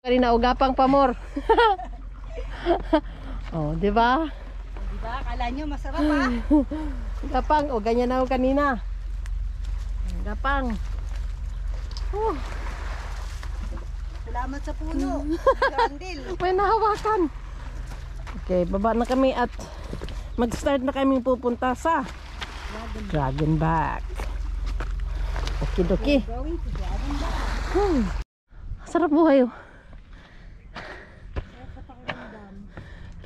Kanina ugapang pamor. Oh, di ba? Di ba? Akala nyo masarap ha? Gapang, o ganyan ako kanina. Gapang. Salamat sa puno. Grandil. May nahawakan. Okay, baba na kami at mag-start na kami pupunta sa Dragonback. Okidoki. Going to Dragonback. Sarap buhay oh.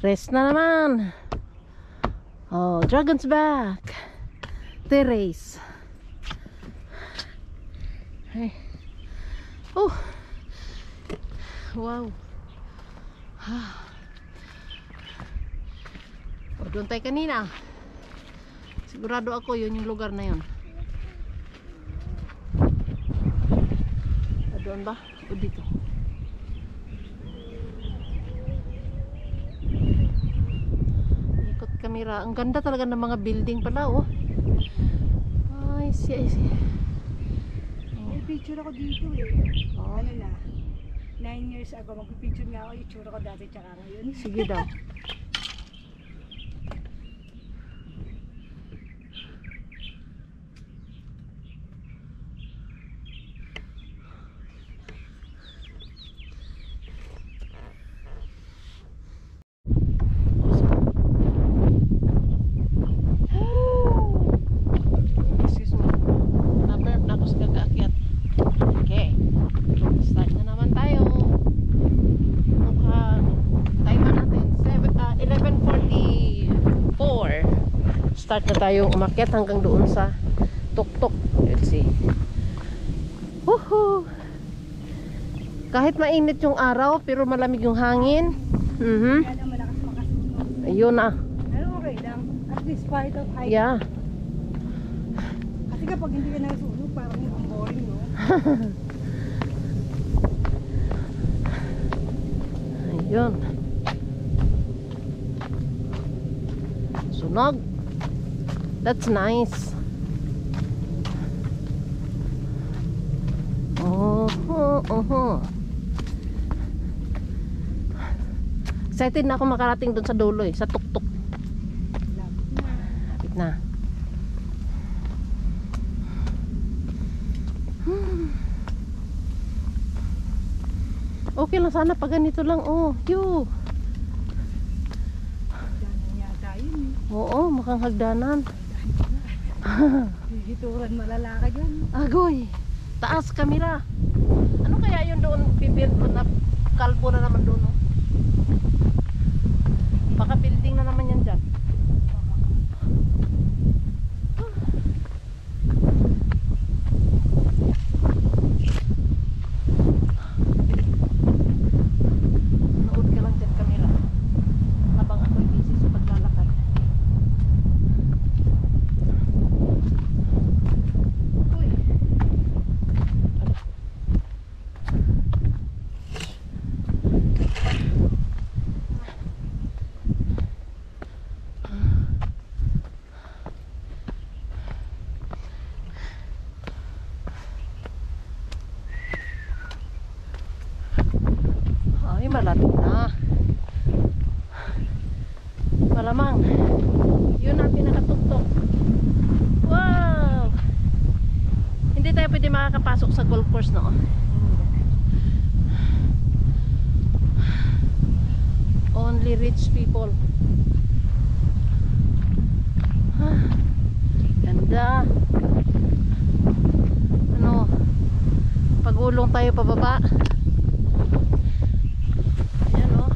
Rest na naman. Oh, Dragon's Back. Terrace. Hey. Oh. Wow. Oh, doon tayo kanina. Sigurado ako yun yung lugar na yun. Doon ba? O dito? Ikot kamera. Ang ganda talaga ng mga building pala oh. Ay, I see. May picture ako dito eh. Oh. Ano na? 9 years ago, magpipicture nga ako. Itsura ko dati tsaka ngayon. Sige daw. Start na tayong umakyat hanggang doon sa tuktok. Let's see. Woohoo! Kahit mainit yung araw pero malamig yung hangin. Kaya lang malakas makasunog. Ayun na. Pero okay lang. At least part of height. Yeah. Kasi kapag hindi ka nasunog, parang ang boring no? Ayun. Sunog. That's nice. Excited na ako makarating doon sa dulo eh, sa tuktok. Lapit na. Okay lang sana pag ganito lang oh. Yo. Hagdanan yata yun eh. Oo, mukhang hagdanan. Hituran malalaka dyan. Agoy, taas kamera. Ano kaya yun doon pibuild na kalbo na naman doon no? Baka building na naman yan dyan. Nood ka lang dyan kamera habang ako'y busy sa paglalakad. Ay, malapit na. Malamang yun ang pinakatuktok. Wow! Hindi tayo pwede makakapasok sa golf course no? Only rich people. Ganda. Ano, pagulong tayo pababa. Ayan o.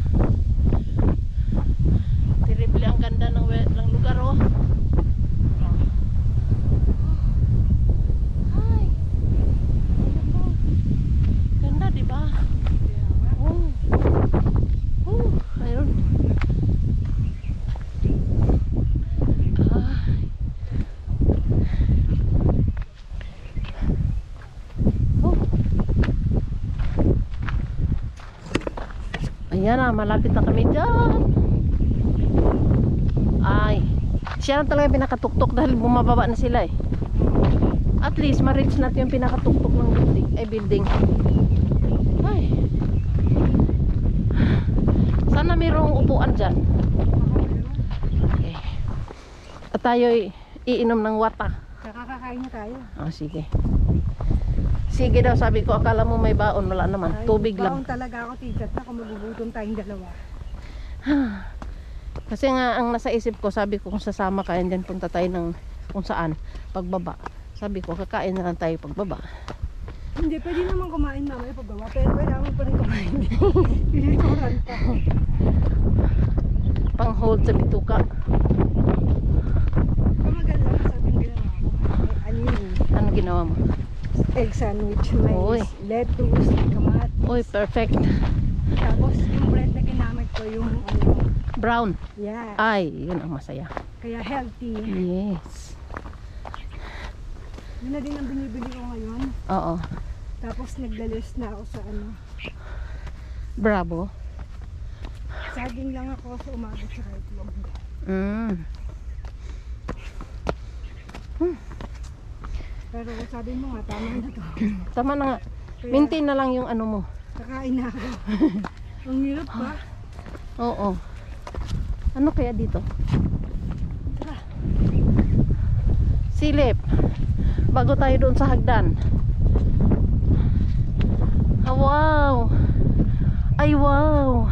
Terrible ang ganda ng lugar o. Hi. Ganda diba? Oh. Oh, ayun. Ayan na, malapit na kami dyan. Ay, siya lang talaga pinakatuktok dahil bumababa na sila eh. At least ma-reach natin yung pinakatuktok ng building. Ay. mayroong upuan dyan. Okay. At tayo'y iinom ng wata. Kakakain na tayo. Oh, sige. Sige daw, sabi ko, akala mo may baon, wala naman. Ay, Tubig baon lang. talaga ako, tigat na kung magugutom tayong dalawa. Kasi nga, ang nasa isip ko, sabi ko kung sasama ka, and then punta tayo ng kung saan, pagbaba. Sabi ko, kakain na lang tayo pagbaba. Hindi, pwede naman kumain mamaya pagbawa, pero kailangan pa rin kumain. Pinituran pa. Pang hold sa bituka. Kamaganda, sabi ng ginawa ko. Ano yun? Ano ginawa mo? Egg sandwich, may Oy. lettuce, kamatis. Uy, perfect. Tapos yung bread na ginamit ko, yung ano, Brown. yeah. Ay, yun ang masaya. Kaya healthy. Yes. Yun na din ang binibili ko ngayon. Oo. Tapos naglalis na ako sa ano. Bravo. Saging lang ako sa umaga sa itlog. Pero sabi mo nga, tama na to. Tama na nga. Kaya, Maintain na lang yung ano mo. kakain na ako. Ang hirap ba? Oo. Ano kaya dito? Tara. Silip. Bago tayo doon sa hagdan. Ah, wow. Ay, wow.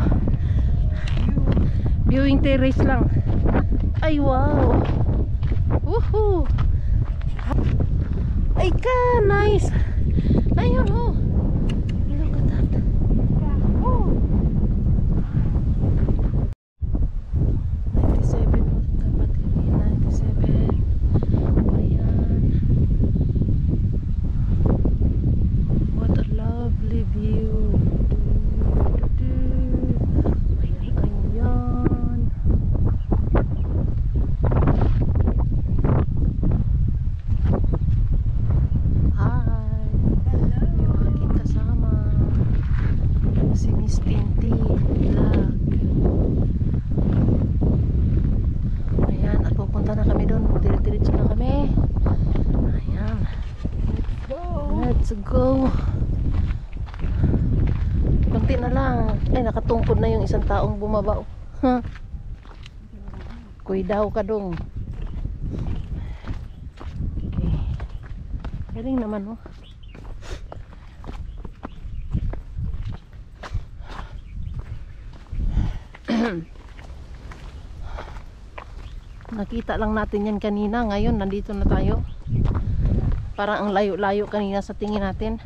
Viewing terrace lang. Ay, wow. Woohoo. Ay ka, nice. Ayun, oh. Look at that. Oh. 97, kapatid, 97. Ayan. What a lovely view. Ayan, ayan. Hi. Yung aking kasama. Si Miss Tinti Vlog. Ayan, at pupunta na kami doon. Diretso na kami. Ayan. Go. Let's go. Kunti na lang. Ay, nakatungkod na yung isang taong bumaba. Huh? Kuy daw ka dong. Okay. Galing naman, oh. Nakita lang natin yan kanina. Ngayon, nandito na tayo. Parang ang layo-layo kanina sa tingin natin.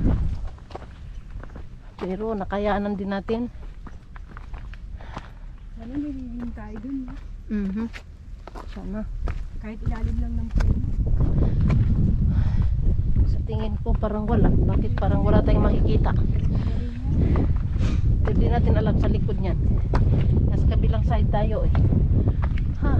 Pero nakayanan din natin. Sana nililin tayo dun. Sana. Kahit ilalim lang ng plane. Sa tingin ko parang wala. Bakit parang wala tayong makikita? Hindi natin alam sa likod niyan. Nasa kabilang side tayo eh. Ha.